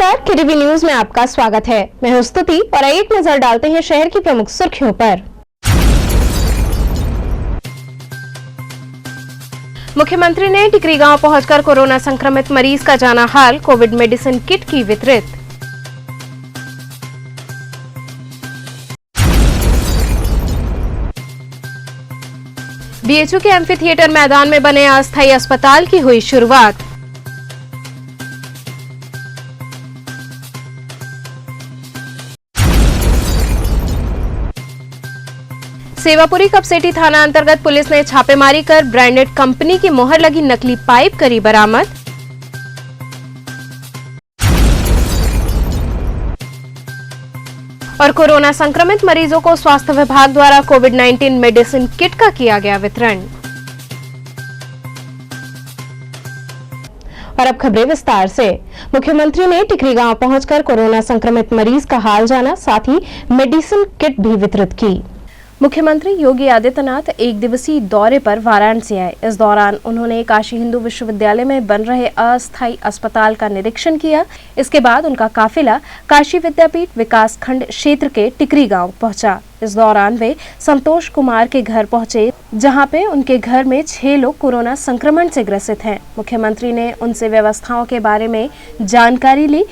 नमस्कार, KTV news में आपका स्वागत है। मैं हूं स्तुति और एक नजर डालते हैं शहर की प्रमुख सुर्खियों पर। मुख्यमंत्री ने टिकरी गांव पहुंचकर कोरोना संक्रमित मरीज का जाना हाल, कोविड मेडिसिन किट की वितरित। बीएचयू के एम्फी थिएटर मैदान में बने अस्थायी अस्पताल की हुई शुरुआत। सेवापुरी कपसेटी थाना अंतर्गत पुलिस ने छापेमारी कर ब्रांडेड कंपनी की मोहर लगी नकली पाइप करी बरामद। और कोरोना संक्रमित मरीजों को स्वास्थ्य विभाग द्वारा कोविड-19 मेडिसिन किट का किया गया वितरण। और अब खबरें विस्तार से। मुख्यमंत्री ने टिकरी गांव पहुंचकर कोरोना संक्रमित मरीज का हाल जाना, साथ ही मेडिसिन किट भी वितरित की। मुख्यमंत्री योगी आदित्यनाथ एक दिवसीय दौरे पर वाराणसी आए। इस दौरान उन्होंने काशी हिंदू विश्वविद्यालय में बन रहे अस्थायी अस्पताल का निरीक्षण किया। इसके बाद उनका काफिला काशी विद्यापीठ विकास खंड क्षेत्र के टिकरी गांव पहुंचा। इस दौरान वे संतोष कुमार के घर पहुंचे, जहां पे उनके घर में 6 लोग कोरोना संक्रमण से ग्रसित हैं। मुख्यमंत्री ने उनसे व्यवस्थाओं के बारे में जानकारी ली,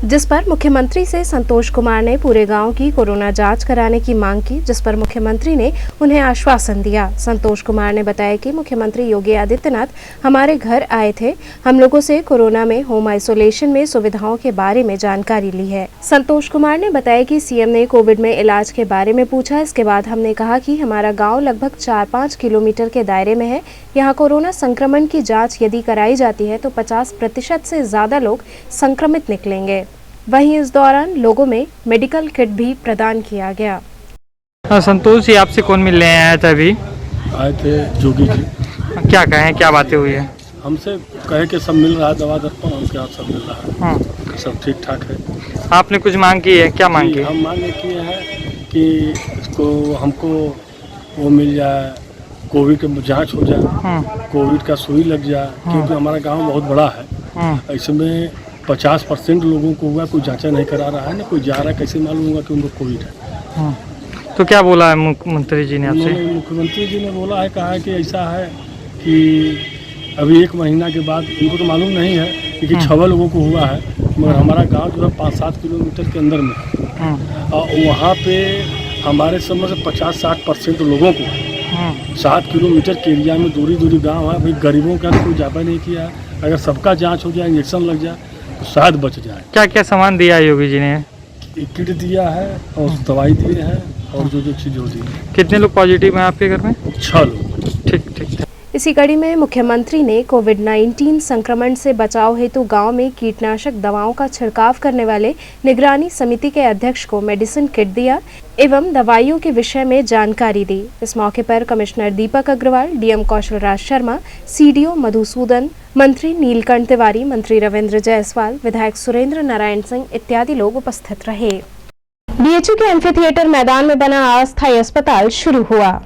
जिस पर मुख्यमंत्री से संतोष कुमार ने पूरे गांव की कोरोना जांच कराने की मांग की, जिस पर मुख्यमंत्री ने उन्हें आश्वासन दिया। संतोष कुमार ने बताया कि मुख्यमंत्री योगी आदित्यनाथ हमारे घर आए थे, हम लोगों से कोरोना में होम आइसोलेशन में सुविधाओं के बारे में जानकारी ली है। संतोष कुमार ने बताया कि सीएम ने कोविड में इलाज के बारे में पूछा। इसके बाद हमने कहा कि हमारा गाँव लगभग 4-5 किलोमीटर के दायरे में है। यहाँ कोरोना संक्रमण की जाँच यदि कराई जाती है तो 50% से ज्यादा लोग संक्रमित निकलेंगे। वहीं इस दौरान लोगों में मेडिकल किट भी प्रदान किया गया। संतोष जी, आपसे कौन मिलने आया था? अभी आए थे जोगी जी। क्या कहें, क्या बातें हुई है? हमसे कहे कि सब मिल रहा है, दवा दर्पण उनके हाथ सब मिल रहा है, सब ठीक ठाक है। आपने कुछ मांग की है? क्या मांग की? हम मांग किए हैं कि इसको हमको वो मिल जाए, कोविड की जांच हो जाए, कोविड का सुई लग जाए, क्योंकि हमारा गांव बहुत बड़ा है। ऐसे में 50% लोगों को हुआ, कोई जांचा नहीं करा रहा है, ना कोई जा रहा है, कैसे मालूम होगा कि उनको कोविड है। तो क्या बोला है मुख्यमंत्री जी ने आपसे? मुख्यमंत्री जी ने बोला है, कहा है कि ऐसा है कि अभी 1 महीना के बाद, उनको तो मालूम नहीं है कि 6 लोगों को हुआ है, मगर हमारा गांव जो है 5-7 किलोमीटर के अंदर में है, और वहाँ पे हमारे समझ से 50-60% लोगों को 7 किलोमीटर के एरिया में दूरी गाँव है। भाई गरीबों का कोई जापा नहीं किया। अगर सबका जाँच हो जाए, इंजेक्शन लग जाए तो शायद बच जाए। क्या क्या सामान दिया है योगी जी ने? किट दिया है और दवाई दिए हैं और जो चीज़ होती है। कितने लोग पॉजिटिव हैं आपके घर में? 6 लोग। ठीक। इसी कड़ी में मुख्यमंत्री ने कोविड-19 संक्रमण से बचाव हेतु गांव में कीटनाशक दवाओं का छिड़काव करने वाले निगरानी समिति के अध्यक्ष को मेडिसिन किट दिया एवं दवाइयों के विषय में जानकारी दी। इस मौके पर कमिश्नर दीपक अग्रवाल, डीएम कौशल राज शर्मा, सीडीओ मधुसूदन, मंत्री नीलकंठ तिवारी, मंत्री रविंद्र जायसवाल, विधायक सुरेंद्र नारायण सिंह इत्यादि लोग उपस्थित रहे। बीएचयू के एम्फी थिएटर मैदान में बना अस्थायी अस्पताल शुरू हुआ।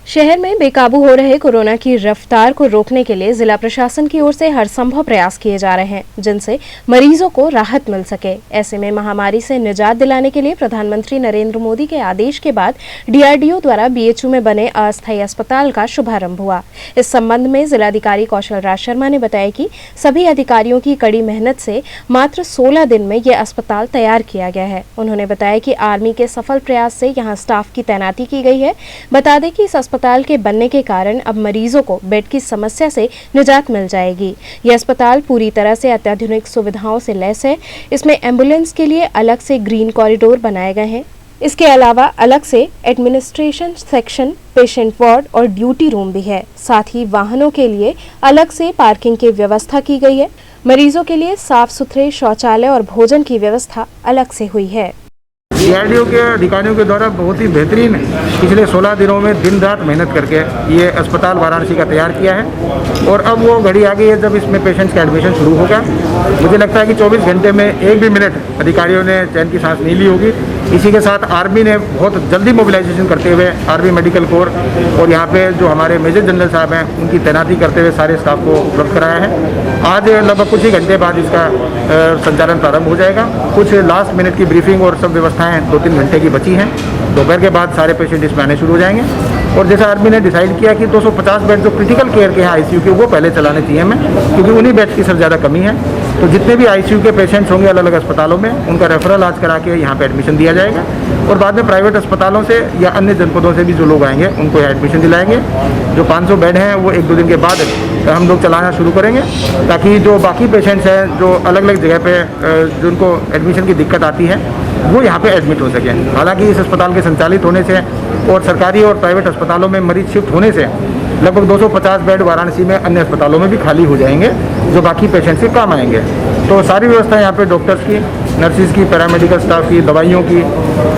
शहर में बेकाबू हो रहे कोरोना की रफ्तार को रोकने के लिए जिला प्रशासन की ओर से हर संभव प्रयास किए जा रहे हैं, जिनसे मरीजों को राहत मिल सके। ऐसे में महामारी से निजात दिलाने के लिए प्रधानमंत्री नरेंद्र मोदी के आदेश के बाद डीआरडीओ द्वारा बीएचयू में बने अस्थायी अस्पताल का शुभारंभ हुआ। इस संबंध में जिलाधिकारी कौशल राज शर्मा ने बताया कि सभी अधिकारियों की कड़ी मेहनत से मात्र 16 दिन में यह अस्पताल तैयार किया गया है। उन्होंने बताया कि आर्मी के सफल प्रयास से यहाँ स्टाफ की तैनाती की गई है। बता दें कि अस्पताल के बनने के कारण अब मरीजों को बेड की समस्या से निजात मिल जाएगी। यह अस्पताल पूरी तरह से अत्याधुनिक सुविधाओं से लैस है। इसमें एम्बुलेंस के लिए अलग से ग्रीन कॉरिडोर बनाए गए हैं। इसके अलावा अलग से एडमिनिस्ट्रेशन सेक्शन, पेशेंट वार्ड और ड्यूटी रूम भी है। साथ ही वाहनों के लिए अलग से पार्किंग की व्यवस्था की गई है। मरीजों के लिए साफ सुथरे शौचालय और भोजन की व्यवस्था अलग से हुई है। डीआरडीओ के अधिकारियों के द्वारा बहुत ही बेहतरीन पिछले 16 दिनों में दिन रात मेहनत करके ये अस्पताल वाराणसी का तैयार किया है, और अब वो घड़ी आ गई है जब इसमें पेशेंट्स का एडमिशन शुरू होगा। मुझे लगता है कि 24 घंटे में 1 भी मिनट अधिकारियों ने चैन की सांस नहीं ली होगी। इसी के साथ आर्मी ने बहुत जल्दी मोबिलाइजेशन करते हुए आर्मी मेडिकल कोर और यहाँ पे जो हमारे मेजर जनरल साहब हैं उनकी तैनाती करते हुए सारे स्टाफ को उपलब्ध कराया है। आज लगभग कुछ ही घंटे बाद इसका संचालन प्रारंभ हो जाएगा। कुछ लास्ट मिनट की ब्रीफिंग और सब व्यवस्थाएँ 2-3 घंटे की बची हैं। दोपहर के बाद सारे पेशेंट इसमें आने शुरू हो जाएंगे और जैसा आर्मी ने डिसाइड किया कि 250 बेड जो क्रिटिकल केयर के हैं आईसीयू के, वो पहले चलाने चाहिए हमें, क्योंकि उन्हीं बेड की सर ज़्यादा कमी है। तो जितने भी आईसीयू के पेशेंट्स होंगे अलग अलग अस्पतालों में, उनका रेफरल आज करा के यहाँ पे एडमिशन दिया जाएगा और बाद में प्राइवेट अस्पतालों से या अन्य जनपदों से भी जो लोग आएंगे उनको यहाँ एडमिशन दिलाएंगे। जो 500 बेड हैं वो 1-2 दिन के बाद हम लोग चलाना शुरू करेंगे, ताकि जो बाकी पेशेंट्स हैं जो अलग अलग जगह पे जिनको एडमिशन की दिक्कत आती है वो यहाँ पे एडमिट हो सकें। हालांकि इस अस्पताल के संचालित होने से और सरकारी और प्राइवेट अस्पतालों में मरीज शिफ्ट होने से लगभग 250 बेड वाराणसी में अन्य अस्पतालों में भी खाली हो जाएंगे, जो बाकी पेशेंट्स के काम आएंगे। तो सारी व्यवस्था यहाँ पे डॉक्टर्स की, नर्सिस की, पैरामेडिकल स्टाफ की, दवाइयों की,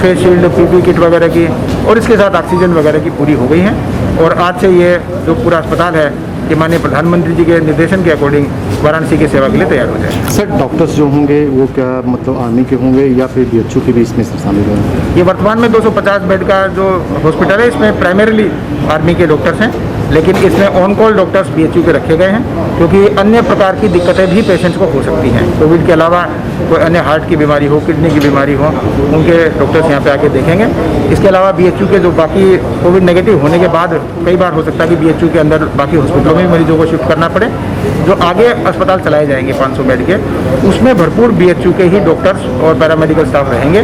फेस शील्ड, पीपी किट वगैरह की और इसके साथ ऑक्सीजन वगैरह की पूरी हो गई है। और आज से ये जो पूरा अस्पताल है कि माननीय प्रधानमंत्री जी के निर्देशन के अकॉर्डिंग वाराणसी की सेवा के लिए तैयार हो जाए। सर डॉक्टर्स जो होंगे वो क्या मतलब आर्मी के होंगे या फिर बीएचयू के भी इसमें शामिल होंगे? ये वर्तमान में 250 बेड का जो हॉस्पिटल है इसमें प्राइमरीली आर्मी के डॉक्टर्स हैं, लेकिन इसमें ऑन कॉल डॉक्टर्स बीएचयू के रखे गए हैं, क्योंकि अन्य प्रकार की दिक्कतें भी पेशेंट्स को हो सकती हैं। कोविड के अलावा कोई अन्य हार्ट की बीमारी हो, किडनी की बीमारी हो, उनके डॉक्टर्स यहाँ पे आके देखेंगे। इसके अलावा बीएचयू के जो बाकी कोविड नेगेटिव होने के बाद कई बार हो सकता है कि बीएचयू के अंदर बाकी हॉस्पिटलों में मरीजों को शिफ्ट करना पड़े। जो आगे अस्पताल चलाए जाएंगे 500 बेड के, उसमें भरपूर बीएचयू के ही डॉक्टर्स और पैरामेडिकल स्टाफ रहेंगे,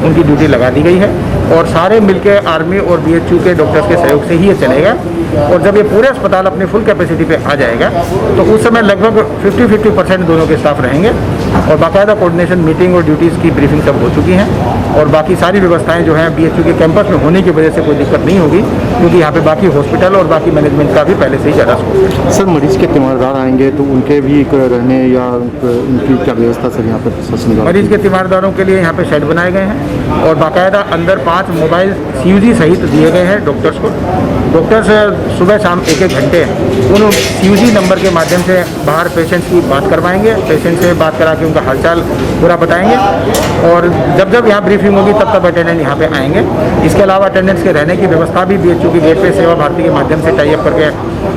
उनकी ड्यूटी लगा दी गई है और सारे मिलकर आर्मी और बीएचयू के डॉक्टर्स के सहयोग से ही ये चलेगा। और जब ये पूरे अस्पताल अपनी फुल कैपेसिटी पे आ जाएगा तो उस समय लगभग 50-50% दोनों के स्टाफ रहेंगे और बाकायदा कोऑर्डिनेशन मीटिंग और ड्यूटीज़ की ब्रीफिंग सब हो चुकी हैं और बाकी सारी व्यवस्थाएं जो हैं बीएचयू के कैंपस में होने की वजह से कोई दिक्कत नहीं होगी, क्योंकि यहाँ पे बाकी हॉस्पिटल और बाकी मैनेजमेंट का भी पहले से ही ज़्यादा स्कोप है। सर मरीज के तीमारदार आएंगे तो उनके भी रहने या उनकी क्या व्यवस्था सर यहाँ पर प्रशासन? मरीज के तीमारदारों के लिए यहाँ पे शेड बनाए गए हैं और बाकायदा अंदर 5 मोबाइल सीयूजी सहित दिए गए हैं डॉक्टर्स को। डॉक्टर्स सुबह शाम 1-1 घंटे उन सीयूजी नंबर के माध्यम से बाहर पेशेंट्स की बात करवाएंगे, पेशेंट से बात करा के उनका हालचाल पूरा बताएंगे और जब जब यहाँ ब्रीफिंग होगी तब तब अटेंडेंट यहाँ पे आएंगे। इसके अलावा अटेंडेंट्स के रहने की व्यवस्था भी बीएचयू की गेट पे सेवा भारती के माध्यम से टाई अप करके,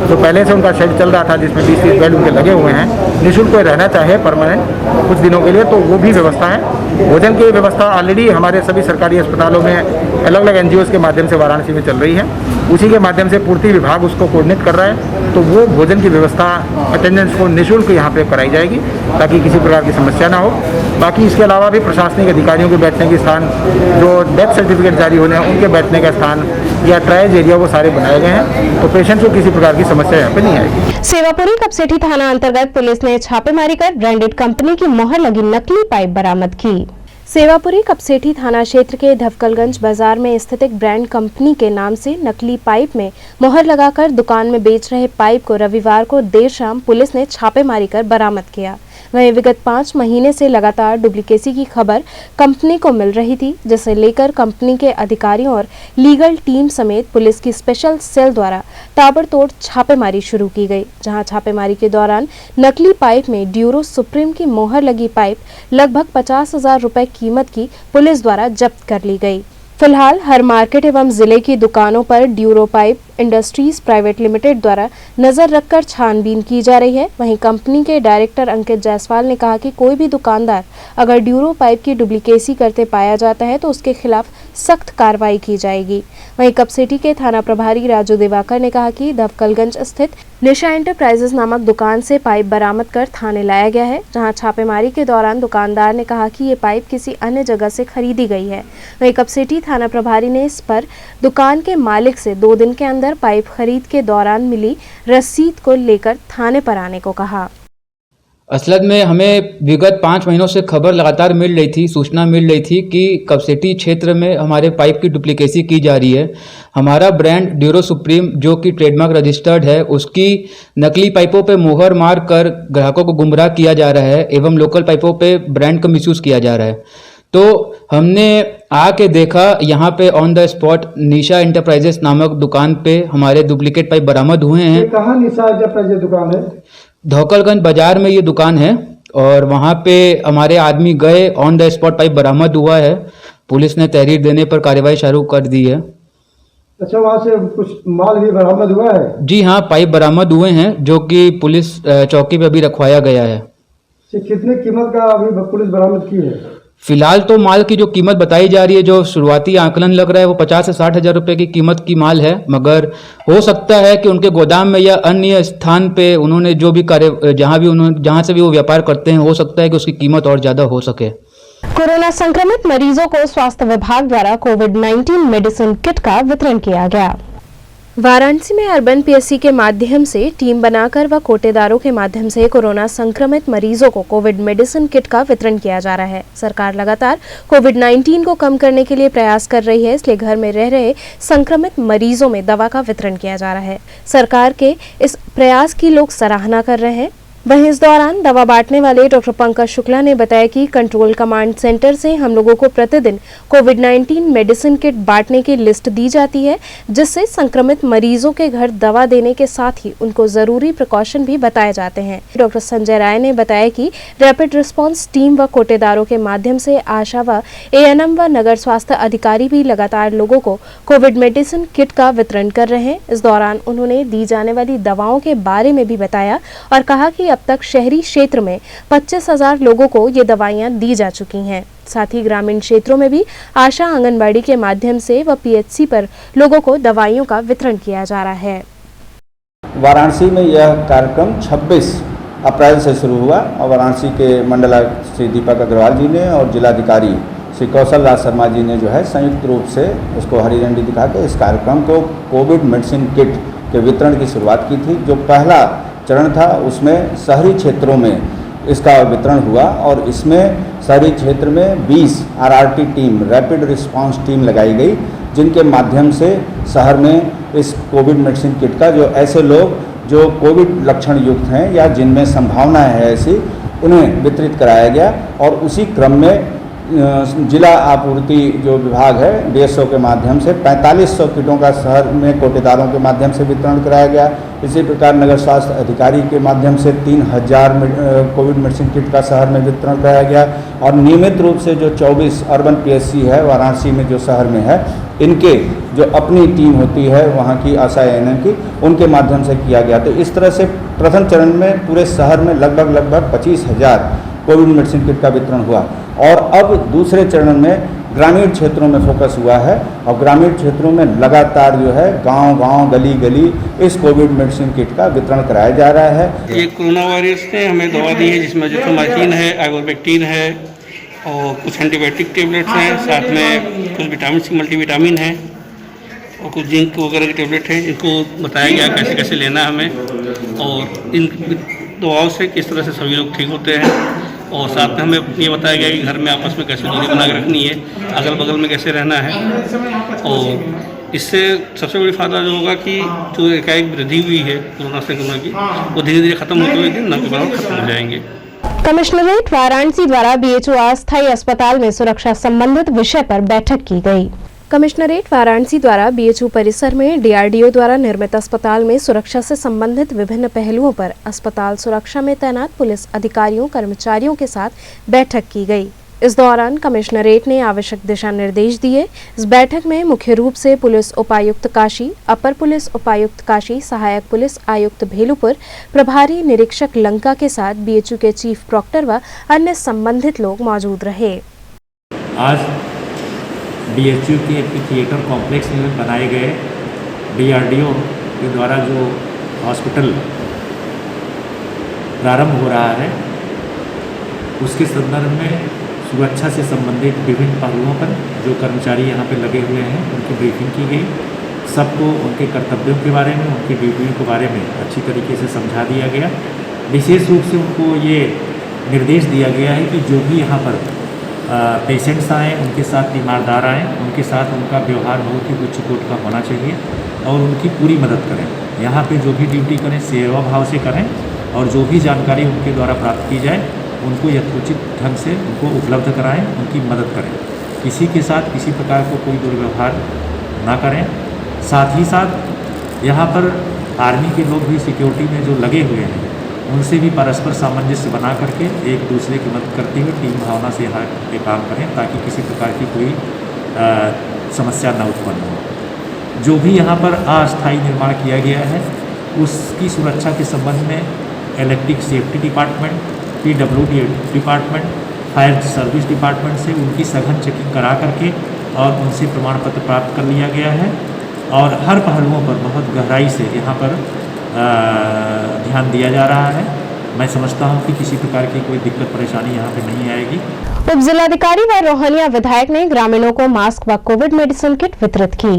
जो पहले से उनका शेड चल रहा था जिसमें 20-30 बेड उनके लगे हुए हैं, निःशुल्क कोई रहना चाहे परमानेंट कुछ दिनों के लिए तो वो भी व्यवस्था है। भोजन की व्यवस्था ऑलरेडी हमारे सभी सरकारी अस्पतालों में अलग अलग एनजीओ के माध्यम से वाराणसी में चल रही है, उसी के माध्यम से पूर्ति विभाग उसको कोऑर्डिनेट कर रहा है। तो वो भोजन की व्यवस्था अटेंडेंट्स को निःशुल्क यहाँ पे कराई जाएगी ताकि किसी प्रकार की समस्या ना हो। बाकी इसके अलावा भी प्रशासनिक अधिकारियों के बैठने के स्थान, जो डेथ सर्टिफिकेट जारी होने हैं उनके बैठने का स्थान या ट्रायज एरिया वो सारे बनाए गए हैं, तो पेशेंट्स को किसी प्रकार की समस्या यहाँ पे नहीं आएगी। सेवापुरी कपसेठी थाना अंतर्गत पुलिस ने छापेमारी कर ब्रांडेड कंपनी की मोहर लगी नकली पाइप बरामद की। सेवापुरी कपसेठी थाना क्षेत्र के धवकलगंज बाजार में स्थित एक ब्रांड कंपनी के नाम से नकली पाइप में मोहर लगाकर दुकान में बेच रहे पाइप को रविवार को देर शाम पुलिस ने छापेमारी कर बरामद किया। वहीं विगत 5 महीने से लगातार डुप्लीकेसी की खबर कंपनी को मिल रही थी, जिसे लेकर कंपनी के अधिकारियों और लीगल टीम समेत पुलिस की स्पेशल सेल द्वारा ताबड़तोड़ छापेमारी शुरू की गई, जहां छापेमारी के दौरान नकली पाइप में ड्यूरो सुप्रीम की मोहर लगी पाइप लगभग 50,000 रुपए कीमत की पुलिस द्वारा जब्त कर ली गई। फिलहाल हर मार्केट एवं जिले की दुकानों पर Duro pipe industries private limited द्वारा नजर रखकर छानबीन की जा रही है। वहीं कंपनी के डायरेक्टर अंकित जायसवाल ने कहा कि कोई भी दुकानदार अगर ड्यूरो पाइप की डुप्लीकेसी करते पाया जाता है तो उसके खिलाफ सख्त कार्रवाई की जाएगी। वहीं कपसेठी के थाना प्रभारी राजू दिवाकर ने कहा कि धवकलगंज स्थित निशा एंटरप्राइजेस नामक दुकान से पाइप बरामद कर थाने लाया गया है, जहां छापेमारी के दौरान दुकानदार ने कहा कि ये पाइप किसी अन्य जगह से खरीदी गई है। वहीं कपसेठी थाना प्रभारी ने इस पर दुकान के मालिक से 2 दिन के अंदर पाइप खरीद के दौरान मिली रसीद को लेकर थाने पर आने को कहा। असलत में हमें विगत 5 महीनों से खबर लगातार मिल रही थी, सूचना मिल रही थी कि कपसेठी क्षेत्र में हमारे पाइप की डुप्लीकेसी की जा रही है। हमारा ब्रांड ड्यूरो सुप्रीम जो कि ट्रेडमार्क रजिस्टर्ड है, उसकी नकली पाइपों पे मोहर मार कर ग्राहकों को गुमराह किया जा रहा है एवं लोकल पाइपों पे ब्रांड का मिसयूज़ किया जा रहा है। तो हमने आके देखा यहाँ पे on the spot Nisha enterprises नामक दुकान पे हमारे डुप्लीकेट पाइप बरामद हुए हैं। कहाँ निशा एंटरप्राइजेस दुकान है? धौकलगंज बाजार में ये दुकान है और वहाँ पे हमारे आदमी गए, ऑन द स्पॉट पाइप बरामद हुआ है। पुलिस ने तहरीर देने पर कार्रवाई शुरू कर दी है। अच्छा, वहाँ से कुछ माल भी बरामद हुआ है? जी हाँ, पाइप बरामद हुए हैं जो कि पुलिस चौकी पे अभी रखवाया गया है। कितने कीमत का अभी पुलिस बरामद की है? फिलहाल तो माल की जो कीमत बताई जा रही है, जो शुरुआती आकलन लग रहा है वो 50 से 60 हजार रुपए की कीमत की माल है, मगर हो सकता है कि उनके गोदाम में या अन्य स्थान पे उन्होंने जो भी कार्य जहां से भी वो व्यापार करते हैं, हो सकता है कि उसकी कीमत और ज्यादा हो सके। कोरोना संक्रमित मरीजों को स्वास्थ्य विभाग द्वारा कोविड-19 मेडिसिन किट का वितरण किया गया। वाराणसी में अर्बन पीएससी के माध्यम से टीम बनाकर व कोटेदारों के माध्यम से कोरोना संक्रमित मरीजों को कोविड मेडिसिन किट का वितरण किया जा रहा है। सरकार लगातार कोविड-19 को कम करने के लिए प्रयास कर रही है, इसलिए घर में रह रहे संक्रमित मरीजों में दवा का वितरण किया जा रहा है। सरकार के इस प्रयास की लोग सराहना कर रहे हैं। वहीं इस दौरान दवा बांटने वाले डॉक्टर पंकज शुक्ला ने बताया कि कंट्रोल कमांड सेंटर से हम लोगों को प्रतिदिन कोविड-19 मेडिसिन किट बांटने की लिस्ट दी जाती है, जिससे संक्रमित मरीजों के घर दवा देने के साथ ही उनको जरूरी प्रिकॉशन भी बताए जाते हैं। डॉक्टर संजय राय ने बताया कि रैपिड रिस्पांस टीम व कोटेदारों के माध्यम से आशा व एएनएम व नगर स्वास्थ्य अधिकारी भी लगातार लोगों को कोविड मेडिसिन किट का वितरण कर रहे हैं। इस दौरान उन्होंने दी जाने वाली दवाओं के बारे में भी बताया और कहा कि अब तक शहरी क्षेत्र में 25,000 लोगों को ये दवाइयां दी जा चुकी हैं। साथ ही ग्रामीण क्षेत्रों में भी आशा आंगनबाड़ी के माध्यम से व पीएचसी पर लोगों को दवाइयों का वितरण किया जा रहा है। वाराणसी में यह कार्यक्रम 26 अप्रैल से शुरू हुआ और वाराणसी के मंडलायुक्त श्री दीपक अग्रवाल जी ने और जिलाधिकारी श्री कौशल राज शर्मा जी ने जो है संयुक्त रूप से उसको हरी झंडी दिखा के इस कार्यक्रम को कोविड मेडिसिन किट के वितरण की शुरुआत की थी। जो पहला चरण था उसमें शहरी क्षेत्रों में इसका वितरण हुआ और इसमें शहरी क्षेत्र में 20 RRT team, rapid response team लगाई गई, जिनके माध्यम से शहर में इस कोविड मेडिसिन किट का जो ऐसे लोग जो कोविड लक्षण युक्त हैं या जिनमें संभावना है ऐसी, उन्हें वितरित कराया गया। और उसी क्रम में जिला आपूर्ति जो विभाग है डीएसओ के माध्यम से 4500 किटों का शहर में कोटेदारों के माध्यम से वितरण कराया गया। इसी प्रकार नगर स्वास्थ्य अधिकारी के माध्यम से 3000 कोविड मेडिसिन किट का शहर में वितरण कराया गया। और नियमित रूप से जो 24 अर्बन पीएससी है वाराणसी में जो शहर में है, इनके जो अपनी टीम होती है वहाँ की आशा एएनएम की, उनके माध्यम से किया गया। तो इस तरह से प्रथम चरण में पूरे शहर में लगभग 25,000 कोविड मेडिसिन किट का वितरण हुआ। और अब दूसरे चरण में ग्रामीण क्षेत्रों में फोकस हुआ है और ग्रामीण क्षेत्रों में लगातार जो है गांव-गांव, गली-गली इस कोविड मेडिसिन किट का वितरण कराया जा रहा है। ये कोरोना वायरस ने हमें दवा दी है जिसमें जिथ्रोमाइसिन है, आइवरमेक्टिन है और कुछ एंटीबायोटिक टेबलेट्स हैं, साथ में कुछ विटामिन सी मल्टीविटामिन है और कुछ जिंक वगैरह के टेबलेट हैं। इनको बताया गया कैसे कैसे लेना है हमें और इन दवाओं से किस तरह से सभी लोग ठीक होते हैं। और साथ में हमें ये बताया गया कि घर में आपस में कैसे दूरी बना के रखनी है, अगल बगल में कैसे रहना है। और इससे सबसे बड़ी फायदा जो होगा कि जो एकाएक वृद्धि हुई है कोरोना संक्रमण की, वो धीरे धीरे खत्म होते हुए दिन न के बराबर खत्म हो जाएंगे। कमिश्नरेट वाराणसी द्वारा बीएचओ अस्थायी अस्पताल में सुरक्षा संबंधित विषय पर बैठक की गई। कमिश्नरेट वाराणसी द्वारा बीएचयू परिसर में डीआरडीओ द्वारा निर्मित अस्पताल में सुरक्षा से संबंधित विभिन्न पहलुओं पर अस्पताल सुरक्षा में तैनात पुलिस अधिकारियों कर्मचारियों के साथ बैठक की गई। इस दौरान कमिश्नरेट ने आवश्यक दिशा निर्देश दिए। इस बैठक में मुख्य रूप से पुलिस उपायुक्त काशी, अपर पुलिस उपायुक्त काशी, सहायक पुलिस आयुक्त भेलुपुर, प्रभारी निरीक्षक लंका के साथ बीएचयू के चीफ प्रॉक्टर व अन्य संबंधित लोग मौजूद रहे। आज बीएचयू के थिएटर कॉम्प्लेक्स में बनाए गए डीआरडीओ के द्वारा जो हॉस्पिटल प्रारंभ हो रहा है, उसके संदर्भ में सुरक्षा से संबंधित विभिन्न पहलुओं पर जो कर्मचारी यहाँ पे लगे हुए हैं उनकी ब्रीफिंग की गई। सबको उनके कर्तव्यों के बारे में, उनकी ड्यूटियों के बारे में अच्छी तरीके से समझा दिया गया। विशेष रूप से उनको ये निर्देश दिया गया है कि जो भी यहाँ पर पेशेंट्स आएँ, उनके साथ तीमारदार आएँ, उनके साथ उनका व्यवहार बहुत ही उच्च कोटि का होना चाहिए और उनकी पूरी मदद करें। यहाँ पे जो भी ड्यूटी करें सेवा भाव से करें और जो भी जानकारी उनके द्वारा प्राप्त की जाए उनको यथोचित ढंग से उनको उपलब्ध कराएं, उनकी मदद करें। किसी के साथ किसी प्रकार को कोई दुर्व्यवहार ना करें। साथ ही साथ यहाँ पर आर्मी के लोग भी सिक्योरिटी में जो लगे हुए हैं उनसे भी परस्पर सामंजस्य बना करके एक दूसरे की मदद करते हुए टीम भावना से यहाँ पे काम करें ताकि किसी प्रकार की कोई समस्या न उत्पन्न हो। जो भी यहाँ पर अस्थायी निर्माण किया गया है उसकी सुरक्षा के संबंध में electric safety department, PWD department, fire service department से उनकी सघन चेकिंग करा करके और उनसे प्रमाण पत्र प्राप्त कर लिया गया है और हर पहलुओं पर बहुत गहराई से यहाँ पर ध्यान दिया जा रहा है। मैं समझता हूँ कि किसी प्रकार की कोई दिक्कत परेशानी यहाँ पे नहीं आएगी। उप जिलाधिकारी व रोहनिया विधायक ने ग्रामीणों को मास्क व कोविड मेडिसिन किट वितरित की।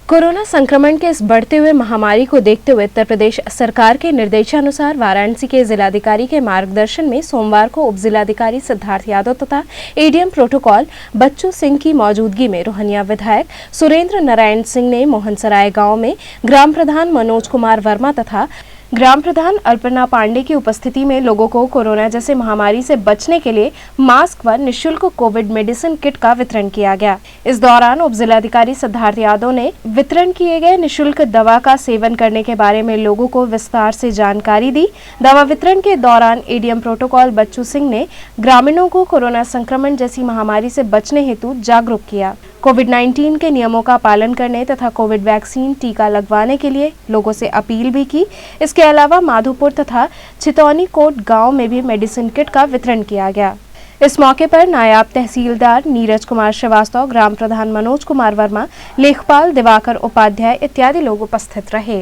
कोरोना संक्रमण के इस बढ़ते हुए महामारी को देखते हुए उत्तर प्रदेश सरकार के निर्देशानुसार वाराणसी के जिलाधिकारी के मार्गदर्शन में सोमवार को उप जिलाधिकारी सिद्धार्थ यादव तथा एडीएम प्रोटोकॉल बच्चू सिंह की मौजूदगी में रोहनिया विधायक सुरेंद्र नारायण सिंह ने मोहनसराय गांव में ग्राम प्रधान मनोज कुमार वर्मा तथा ग्राम प्रधान अल्पना पांडे की उपस्थिति में लोगों को कोरोना जैसे महामारी से बचने के लिए मास्क व निःशुल्क कोविड मेडिसिन किट का वितरण किया गया। इस दौरान उप जिलाधिकारी सिद्धार्थ यादव ने वितरण किए गए निःशुल्क दवा का सेवन करने के बारे में लोगों को विस्तार से जानकारी दी। दवा वितरण के दौरान एडीएम प्रोटोकॉल बच्चू सिंह ने ग्रामीणों को कोरोना संक्रमण जैसी महामारी से बचने हेतु जागरूक किया। कोविड-19 के नियमों का पालन करने तथा कोविड वैक्सीन टीका लगवाने के लिए लोगों से अपील भी की। इसके अलावा माधोपुर तथा छितौनी कोट गांव में भी मेडिसिन किट का वितरण किया गया। इस मौके पर नायब तहसीलदार नीरज कुमार श्रीवास्तव, ग्राम प्रधान मनोज कुमार वर्मा, लेखपाल दिवाकर उपाध्याय इत्यादि लोग उपस्थित रहे।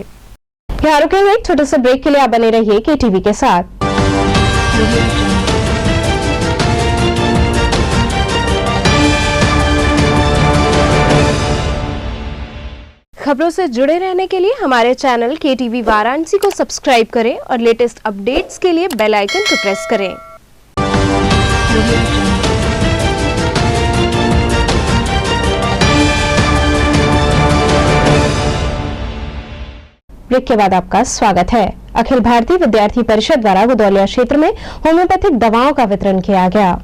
यहाँ रुकेंगे एक छोटे से ब्रेक के लिए, आप बने रहिए KTV के साथ। खबरों से जुड़े रहने के लिए हमारे चैनल KTV वाराणसी को सब्सक्राइब करें और लेटेस्ट अपडेट्स के लिए बेल आइकन को प्रेस करें। ब्रेक के बाद आपका स्वागत है। अखिल भारतीय विद्यार्थी परिषद द्वारा गुदौलिया क्षेत्र में होम्योपैथिक दवाओं का वितरण किया गया।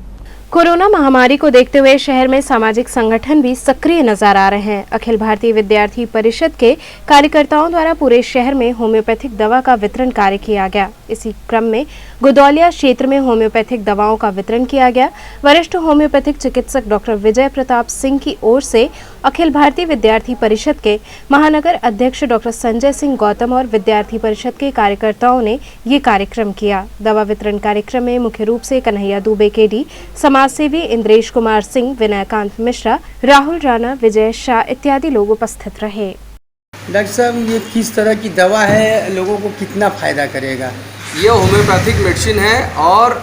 कोरोना महामारी को देखते हुए शहर में सामाजिक संगठन भी सक्रिय नजर आ रहे हैं। अखिल भारतीय विद्यार्थी परिषद के कार्यकर्ताओं द्वारा पूरे शहर में होम्योपैथिक दवा का वितरण कार्य किया गया। इसी क्रम में गुदौलिया क्षेत्र में होम्योपैथिक दवाओं का वितरण किया गया। वरिष्ठ होम्योपैथिक चिकित्सक डॉक्टर विजय प्रताप सिंह की ओर से अखिल भारतीय विद्यार्थी परिषद के महानगर अध्यक्ष डॉक्टर संजय सिंह गौतम और विद्यार्थी परिषद के कार्यकर्ताओं ने ये कार्यक्रम किया। दवा वितरण कार्यक्रम में मुख्य रूप से कन्हैया दुबे केडी, समाजसेवी इंद्रेश कुमार सिंह, विनयकांत मिश्रा, राहुल राणा, विजय शाह इत्यादि लोग उपस्थित रहे। डॉक्टर साहब, ये किस तरह की दवा है, लोगों को कितना फायदा करेगा? ये होम्योपैथिक मेडिसिन है और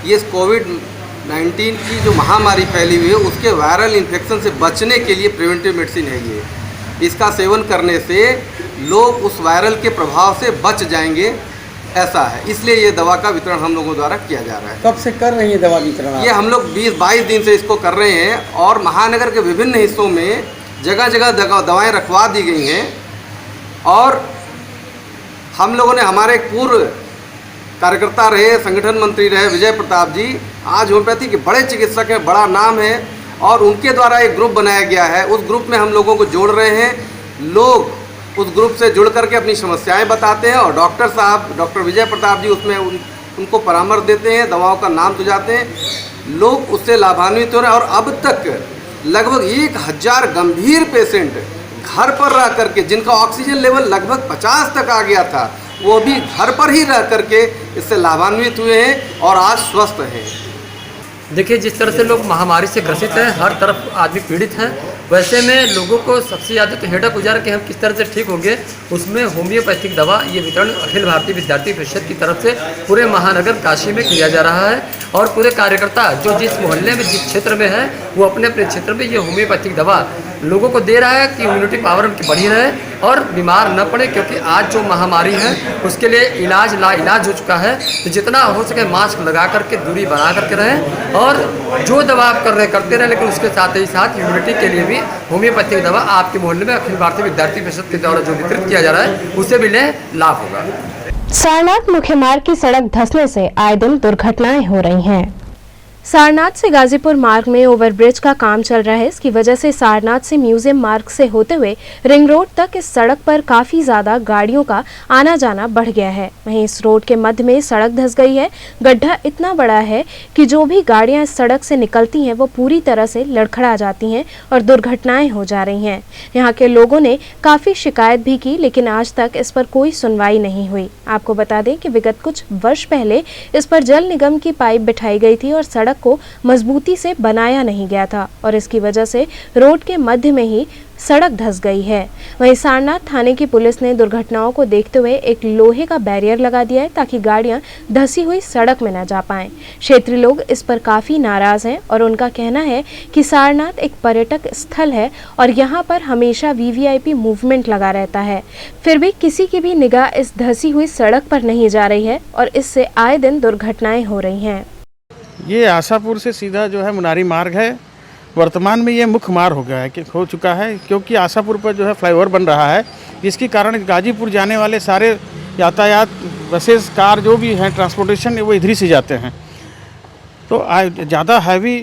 ये कोविड-19 की जो महामारी फैली हुई है उसके वायरल इन्फेक्शन से बचने के लिए प्रिवेंटिव मेडिसिन है ये। इसका सेवन करने से लोग उस वायरल के प्रभाव से बच जाएंगे, ऐसा है। इसलिए ये दवा का वितरण हम लोगों द्वारा किया जा रहा है। कब से कर रही है दवा वितरण? ये हम लोग 20-22 दिन से इसको कर रहे हैं और महानगर के विभिन्न हिस्सों में जगह जगह दवाएँ रखवा दी गई हैं और हम लोगों ने, हमारे पूर्व कार्यकर्ता रहे, संगठन मंत्री रहे विजय प्रताप जी, आज होम्योपैथी के बड़े चिकित्सक हैं, बड़ा नाम है और उनके द्वारा एक ग्रुप बनाया गया है। उस ग्रुप में हम लोगों को जोड़ रहे हैं। लोग उस ग्रुप से जुड़ करके अपनी समस्याएं बताते हैं और डॉक्टर साहब, डॉक्टर विजय प्रताप जी उसमें उनको परामर्श देते हैं, दवाओं का नाम सुझाते हैं। लोग उससे लाभान्वित हो रहे हैं और अब तक लगभग 1000 गंभीर पेशेंट घर पर रह करके, जिनका ऑक्सीजन लेवल लगभग 50 तक आ गया था, वो भी घर पर ही रह करके इससे लाभान्वित हुए हैं और आज स्वस्थ हैं। देखिए, जिस तरह से लोग महामारी से ग्रसित हैं, हर तरफ आदमी पीड़ित हैं, वैसे में लोगों को सबसे ज़्यादा तो हेडक गुजार के हम किस तरह से ठीक होंगे, उसमें होम्योपैथिक दवा ये वितरण अखिल भारतीय विद्यार्थी परिषद की तरफ से पूरे महानगर काशी में किया जा रहा है और पूरे कार्यकर्ता जो जिस मोहल्ले में, जिस क्षेत्र में है, वो अपने अपने क्षेत्र में ये होम्योपैथिक दवा लोगों को दे रहा है कि इम्यूनिटी पावर उनकी बढ़ी रहे और बीमार न पड़े, क्योंकि आज जो महामारी है उसके लिए इलाज लाइलाज हो चुका है। तो जितना हो सके मास्क लगा करके, दूरी बना करके रहें और जो दवा आप कर रहे करते रहें, लेकिन उसके साथ ही साथ इम्यूनिटी के लिए भी होम्योपैथिक दवा आपके मोहल्ले में अखिल भारतीय विद्यार्थी परिषद के द्वारा जो वितरित किया जा रहा है उसे भी लें, लाभ होगा। सारनाथ मुख्य मार्ग की सड़क धंसने से आए दिन दुर्घटनाएं हो रही हैं। सारनाथ से गाजीपुर मार्ग में ओवरब्रिज का काम चल रहा है। इसकी वजह से सारनाथ से म्यूजियम मार्ग से होते हुए रिंग रोड तक इस सड़क पर काफी ज्यादा गाड़ियों का आना जाना बढ़ गया है। वहीं इस रोड के मध्य में सड़क धंस गई है। गड्ढा इतना बड़ा है कि जो भी गाड़ियां इस सड़क से निकलती हैं वो पूरी तरह से लड़खड़ा जाती हैं और दुर्घटनाएं हो जा रही हैं। यहाँ के लोगों ने काफी शिकायत भी की, लेकिन आज तक इस पर कोई सुनवाई नहीं हुई। आपको बता दें कि विगत कुछ वर्ष पहले इस पर जल निगम की पाइप बिठाई गई थी और सड़क को मजबूती से बनाया नहीं गया था और इसकी वजह से रोड के मध्य में ही सड़क धंस गई है। वहीं सारनाथ थाने की पुलिस ने दुर्घटनाओं को देखते हुए एक लोहे का बैरियर लगा दिया है ताकि गाड़ियां धंसी हुई सड़क में न जा पाएं। क्षेत्रीय लोग इस पर काफी नाराज हैं और उनका कहना है कि सारनाथ एक पर्यटक स्थल है और यहां पर हमेशा वीवीआईपी मूवमेंट लगा रहता है, फिर भी किसी की भी निगाह इस धंसी हुई सड़क पर नहीं जा रही है और इससे आए दिन दुर्घटनाएं हो रही हैं। ये आशापुर से सीधा जो है मुनारी मार्ग है। वर्तमान में ये मुख्य मार्ग हो चुका है क्योंकि आशापुर पर जो है फ्लाईओवर बन रहा है, जिसके कारण गाजीपुर जाने वाले सारे यातायात बसेस कार जो भी हैं ट्रांसपोर्टेशन वो इधर ही से जाते हैं। तो ज़्यादा हैवी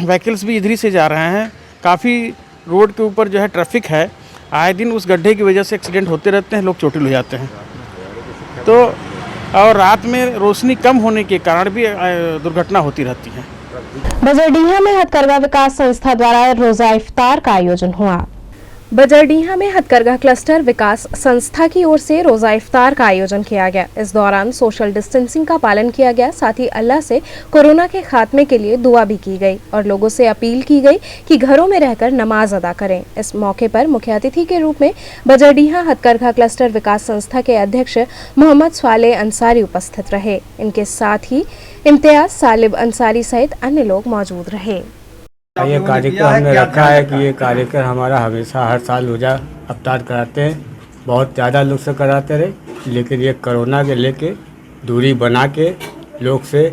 व्हीकल्स भी इधर ही से जा रहे हैं। काफ़ी रोड के ऊपर जो है ट्रैफिक है। आए दिन उस गड्ढे की वजह से एक्सीडेंट होते रहते हैं, लोग चोटिल हो जाते हैं। तो और रात में रोशनी कम होने के कारण भी दुर्घटना होती रहती है। बजरडीहा में हथकरघा विकास संस्था द्वारा रोजा इफ्तार का आयोजन हुआ। बजरडीहा में हथकरघा क्लस्टर विकास संस्था की ओर से रोजा इफ्तार का आयोजन किया गया। इस दौरान सोशल डिस्टेंसिंग का पालन किया गया, साथ ही अल्लाह से कोरोना के खात्मे के लिए दुआ भी की गई और लोगों से अपील की गई कि घरों में रहकर नमाज अदा करें। इस मौके पर मुख्य अतिथि के रूप में बजरडीहा हथकरघा क्लस्टर विकास संस्था के अध्यक्ष मोहम्मद स्वाले अंसारी उपस्थित रहे। इनके साथ ही इम्तियाज सालिब अंसारी सहित अन्य लोग मौजूद रहे। ये कार्यक्रम हमने रखा है कि ये कार्यक्रम हमारा हमेशा हर साल रोजा इफ्तार कराते हैं। बहुत ज़्यादा लोग से कराते रहे, लेकिन ये कोरोना के लेके दूरी बना के लोग से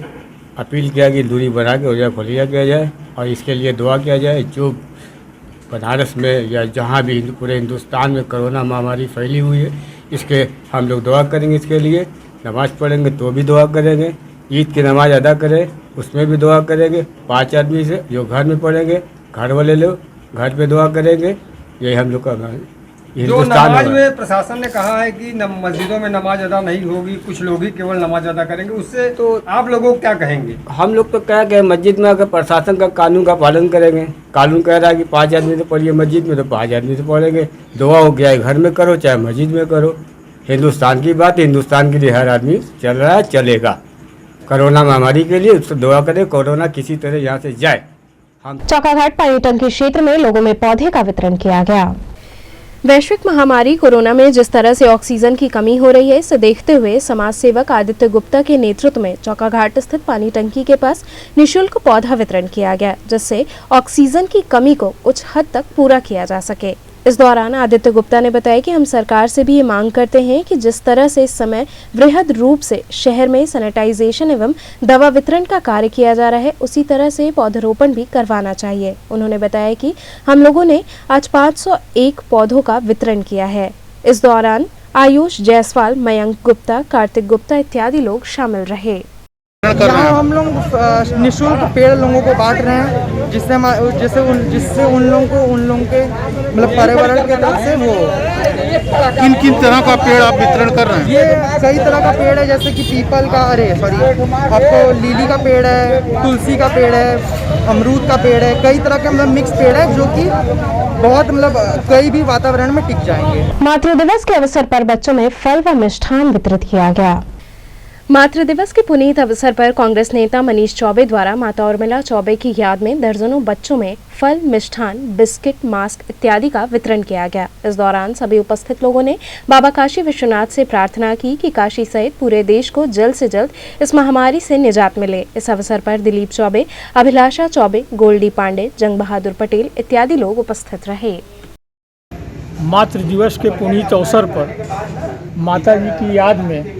अपील किया कि दूरी बना के रोजा खोलिया किया जाए और इसके लिए दुआ किया जाए। जो बनारस में या जहाँ भी पूरे हिंदुस्तान में कोरोना महामारी फैली हुई है, इसके हम लोग दुआ करेंगे। इसके लिए नमाज़ पढ़ेंगे तो भी दुआ करेंगे, ईद की नमाज़ अदा करें उसमें भी दुआ करेंगे। 5 आदमी से जो घर में पढ़ेंगे, घर वाले लोग घर पे दुआ करेंगे। यही हम लोग का जो नमाज में प्रशासन ने कहा है कि मस्जिदों में नमाज अदा नहीं होगी, कुछ लोग ही केवल नमाज अदा करेंगे, उससे तो आप लोगों को क्या कहेंगे? हम लोग तो क्या कहें, मस्जिद में अगर प्रशासन का कानून का पालन करेंगे। कानून कह रहा है कि 5 आदमी से पढ़िए मस्जिद में, तो 5 आदमी से पढ़ेंगे। दुआ हो गया है घर में करो चाहे मस्जिद में करो। हिंदुस्तान की बात, हिंदुस्तान के लिए हर आदमी चल रहा है, चलेगा। कोरोना महामारी के लिए उससे दुआ करें, कोरोना किसी तरह यहाँ से जाए। हम चौकाघाट पानी टंकी क्षेत्र में लोगों में पौधे का वितरण किया गया। वैश्विक महामारी कोरोना में जिस तरह से ऑक्सीजन की कमी हो रही है, इसे देखते हुए समाज सेवक आदित्य गुप्ता के नेतृत्व में चौकाघाट स्थित पानी टंकी के पास निःशुल्क पौधा वितरण किया गया, जिससे ऑक्सीजन की कमी को कुछ हद तक पूरा किया जा सके। इस दौरान आदित्य गुप्ता ने बताया कि हम सरकार से भी ये मांग करते हैं कि जिस तरह से इस समय वृहद रूप से शहर में सैनिटाइजेशन एवं दवा वितरण का कार्य किया जा रहा है, उसी तरह से पौधरोपण भी करवाना चाहिए। उन्होंने बताया कि हम लोगों ने आज 501 पौधों का वितरण किया है। इस दौरान आयुष जायसवाल, मयंक गुप्ता, कार्तिक गुप्ता इत्यादि लोग शामिल रहे। यहाँ हम लोग निःशुल्क पेड़ लोगों को बांट रहे हैं, जिससे उन लोगों के मतलब पर्यावरण के तरफ से वो किन तरह का पेड़ आप वितरण कर रहे हैं? ये कई तरह का पेड़ है, जैसे कि पीपल का, आपको लीली का पेड़ है, तुलसी का पेड़ है, अमरूद का पेड़ है, कई तरह के मतलब मिक्स पेड़ है जो कि बहुत मतलब कई भी वातावरण में टिक जाएंगे। मातृ दिवस के अवसर पर बच्चों में फल व मिष्ठान वितरित किया गया। मातृ दिवस के पुनीत अवसर पर कांग्रेस नेता मनीष चौबे द्वारा माता उर्मिला चौबे की याद में दर्जनों बच्चों में फल, मिष्ठान, बिस्किट, मास्क इत्यादि का वितरण किया गया। इस दौरान सभी उपस्थित लोगों ने बाबा काशी विश्वनाथ से प्रार्थना की कि काशी सहित पूरे देश को जल्द से जल्द इस महामारी से निजात मिले। इस अवसर पर दिलीप चौबे, अभिलाषा चौबे, गोल्डी पांडे, जंग बहादुर पटेल इत्यादि लोग उपस्थित रहे। मातृ दिवस के पुनीत अवसर पर माता जी की याद में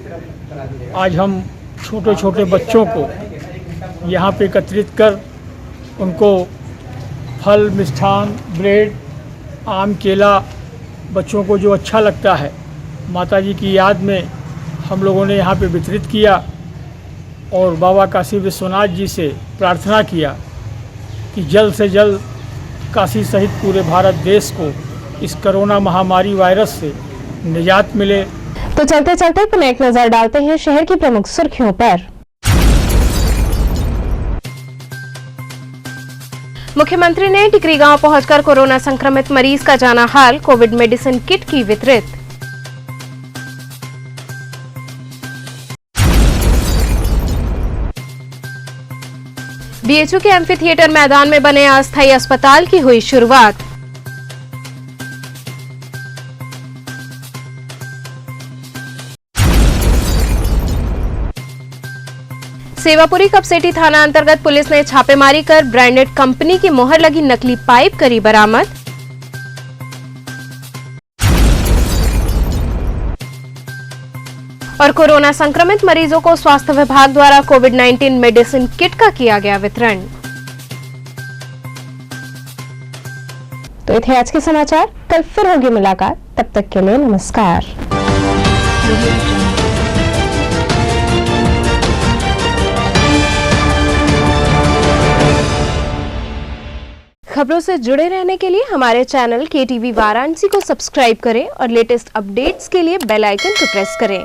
आज हम छोटे छोटे बच्चों को यहाँ पे एकत्रित कर उनको फल, मिष्ठान, ब्रेड, आम, केला बच्चों को जो अच्छा लगता है माता जी की याद में हम लोगों ने यहाँ पे वितरित किया। और बाबा काशी विश्वनाथ जी से प्रार्थना किया कि जल्द से जल्द काशी सहित पूरे भारत देश को इस कोरोना महामारी वायरस से निजात मिले। तो चलते चलते पुनः एक नजर डालते हैं शहर की प्रमुख सुर्खियों पर। मुख्यमंत्री ने टिकरी गांव पहुंचकर कोरोना संक्रमित मरीज का जाना हाल, कोविड मेडिसिन किट की वितरित। बीएचयू के एम्फी थिएटर मैदान में बने अस्थायी अस्पताल की हुई शुरुआत। सेवापुरी कपसेटी थाना अंतर्गत पुलिस ने छापेमारी कर ब्रांडेड कंपनी की मोहर लगी नकली पाइप करी बरामद। और कोरोना संक्रमित मरीजों को स्वास्थ्य विभाग द्वारा कोविड-19 मेडिसिन किट का किया गया वितरण। तो ये थे आज के समाचार, कल फिर होगी मुलाकात, तब तक के लिए नमस्कार। खबरों से जुड़े रहने के लिए हमारे चैनल KTV वाराणसी को सब्सक्राइब करें और लेटेस्ट अपडेट्स के लिए बेल आइकन को प्रेस करें।